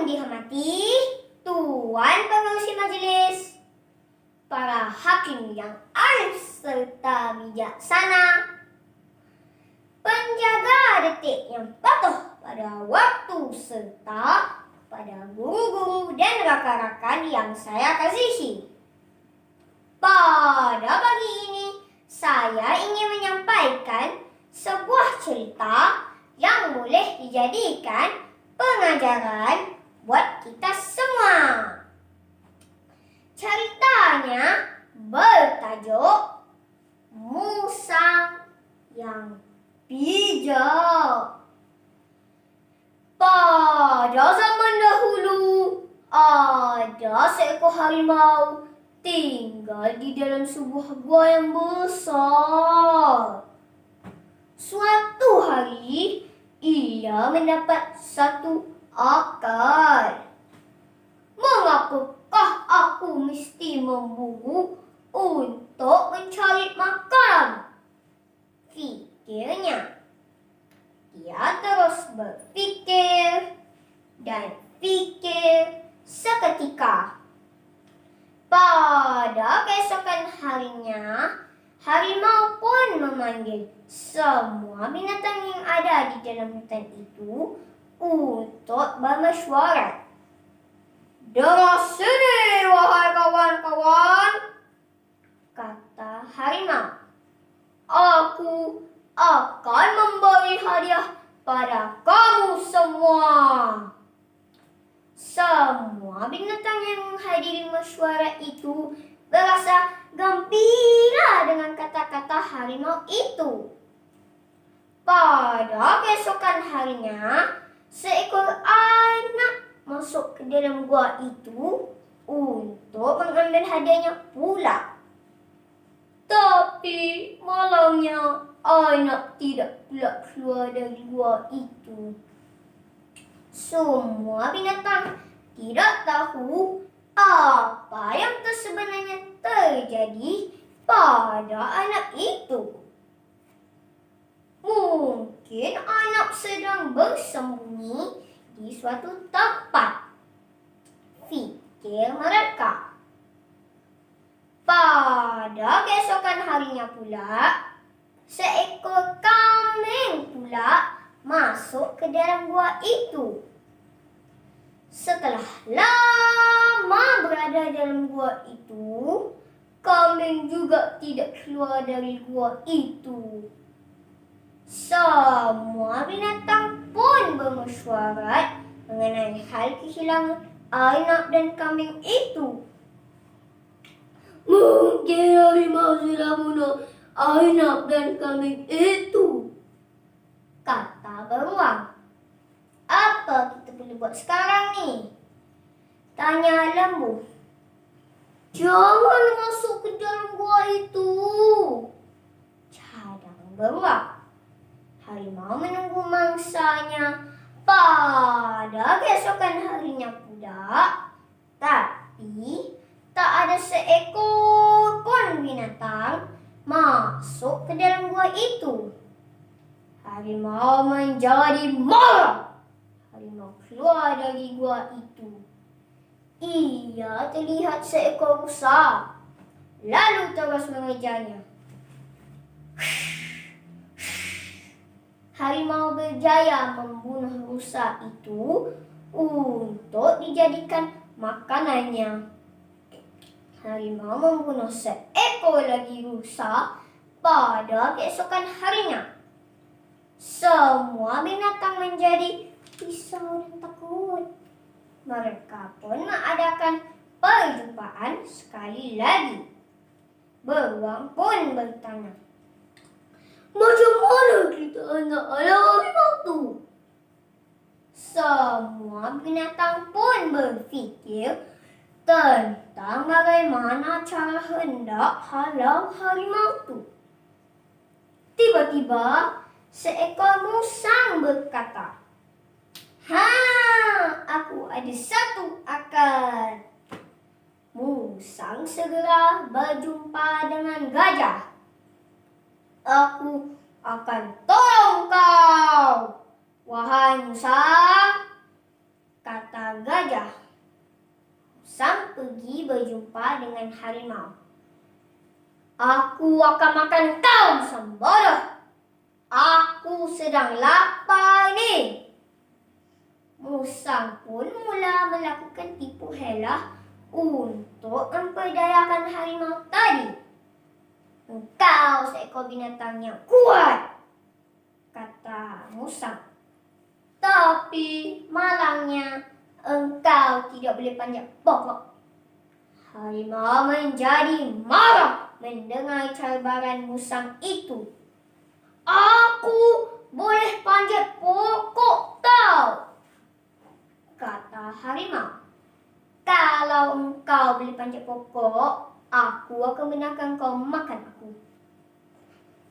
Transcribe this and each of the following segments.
Yang dihormati Tuan Pengerusi Majelis, para hakim yang arif serta bijaksana, penjaga detik yang patuh pada waktu, serta pada guru-guru dan rakan-rakan yang saya kasihi. Pada pagi ini, saya ingin menyampaikan sebuah cerita yang boleh dijadikan pengajaran buat kita semua. Ceritanya bertajuk Musang yang Bijak. Pada zaman dahulu, ada seekor harimau tinggal di dalam sebuah gua yang besar. Suatu hari, ia mendapat satu akal. Mengapakah aku mesti memburu untuk mencari makan? Fikirnya. Dia terus berfikir dan fikir seketika. Pada keesokan harinya, harimau pun memanggil semua binatang yang ada di dalam hutan itu untuk bermesyuarat. "Dengar sini, wahai kawan-kawan," kata harimau. "Aku akan memberi hadiah pada kamu semua." Semua binatang yang menghadiri mesyuarat itu berasa gembira dengan kata-kata harimau itu. Pada keesokan harinya, seekor anak masuk ke dalam gua itu untuk mengambil hadiahnya pula. Tapi malangnya anak tidak pula keluar dari gua itu. Semua binatang tidak tahu apa yang sebenarnya terjadi pada anak itu. Mungkin anak sedang bersembunyi di suatu tempat, fikir mereka. Pada keesokan harinya pula, seekor kambing pula masuk ke dalam gua itu. Setelah lama berada dalam gua itu, kambing juga tidak keluar dari gua itu. Semua binatang pun bermesyuarat mengenai hal kehilangan anak dan kambing itu. "Mungkin harimau sudah bunuh anak dan kambing itu," kata beruang. "Apa kita boleh buat sekarang nih?" tanya lembu. "Jangan masuk ke dalam gua itu," cadang beruang. Harimau menunggu mangsanya pada keesokan harinya pula, tapi tak ada seekor pun binatang masuk ke dalam gua itu. Harimau menjadi marah. Harimau keluar dari gua itu. Ia terlihat seekor rusa, lalu terus mengejarnya. Harimau berjaya membunuh rusa itu untuk dijadikan makanannya. Harimau membunuh seekor lagi rusa pada keesokan harinya. Semua binatang menjadi risau dan takut. Mereka pun mengadakan perjumpaan sekali lagi. Beruang pun bertanya, "Macam mana kita nak alami waktu?" Semua binatang pun berfikir tentang bagaimana cara hendak halau harimau itu. Tiba-tiba, seekor musang berkata, "Aku ada satu akal." Musang segera berjumpa dengan gajah. "Aku akan tolong kau, wahai musang," kata kata gajah. Musang pergi berjumpa dengan harimau. Aku akan makan kau, musang bodoh. Aku sedang lapar ni. Musang pun mula melakukan tipu hela untuk memperdayakan harimau tadi. Engkau seekor binatang yang kuat, kata musang. Tapi malangnya engkau tidak boleh panjat pokok. Harimau menjadi marah mendengar cabaran musang itu. Aku boleh panjat pokok tau, kata harimau. Kalau engkau boleh panjat pokok, aku akan benarkan kau makan aku.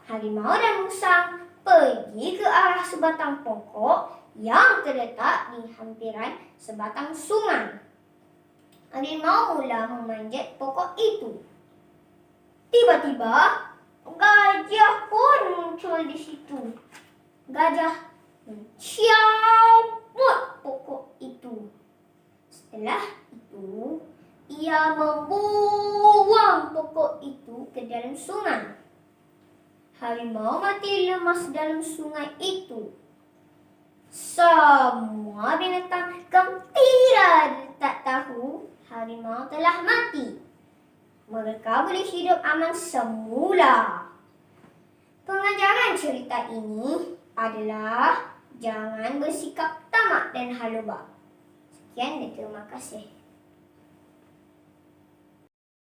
Harimau dan musang pergi ke arah sebatang pokok yang terletak di hampiran sebatang sungai. Harimau mula memanjat pokok itu. Tiba-tiba, gajah pun muncul di situ. Gajah mencabut pokok itu. Setelah itu, ia membuang pokok itu ke dalam sungai. Harimau mati lemas dalam sungai itu. Semua binatang gembira tak tahu harimau telah mati. Mereka boleh hidup aman semula. Pengajaran cerita ini adalah jangan bersikap tamak dan haluba. Sekian dan terima kasih.